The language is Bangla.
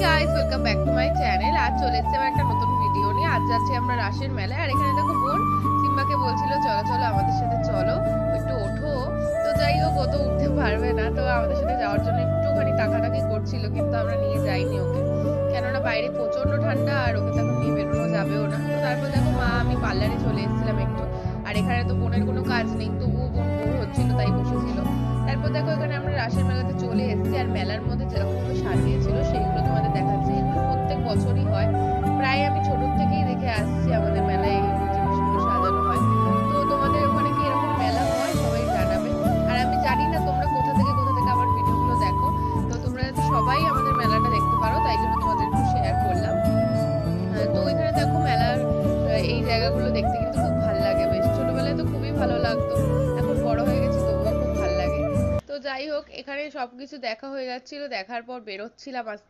Guys, welcome back to my channel. আজ চলে এসেছে একটা নতুন ভিডিও নিয়ে। আজ যাচ্ছি আমরা রাসের মেলায়। আর এখানে দেখো বোন সিম্বাকে বলছিল চলো চলো আমাদের সাথে চলো, একটু ওঠো। তো যাই হোক, ও তো উঠতে পারবে না, তো আমাদের সাথে যাওয়ার জন্য একটুখানি টাকাটাকি করছিল, কিন্তু আমরা নিয়ে যাইনি ওকে, কেননা বাইরে প্রচন্ড ঠান্ডা আর ওকে তো এখন নিয়ে বেরোনো যাবেও না। তো তারপর দেখো মা আমি পার্লারে চলে এসেছিলাম একটু। আর এখানে তো বোনের কোনো কাজ নেই, তবুও বোন বোর হচ্ছিল তাই বসেছিল। তারপর দেখো এখানে আমরা রাসের মেলাতে চলে এসেছি। আর মেলার মধ্যে যেরকম সাজিয়েছিল সেইগুলো তোমাদের দেখাচ্ছি। এগুলো প্রত্যেক বছরই হয়, প্রায় আমি ছোট থেকেই দেখে আসছি আমাদের মেলায় এই জিনিসগুলো সাজানো হয়। তো তোমাদের ওখানে কি এরকম মেলা হয় সবাই জানাবে। আর আমি জানি না তোমরা কোথা থেকে আমার ভিডিওগুলো দেখো, তো তোমরা যাতে সবাই আমাদের মেলাটা দেখতে পারো তাই জন্য তোমাদের একটু শেয়ার করলাম। তো এখানে দেখো মেলার এই জায়গাগুলো দেখতে কিন্তু খুব ভালো লাগে। বেশ ছোটবেলায় তো খুবই ভালো লাগতো, এখন বড় হয়ে গেছি তবুও খুব ভালো লাগে। তো যাই হোক, এখানে সবকিছু দেখা হয়ে যাচ্ছিল, দেখার পর বেরোচ্ছিলাম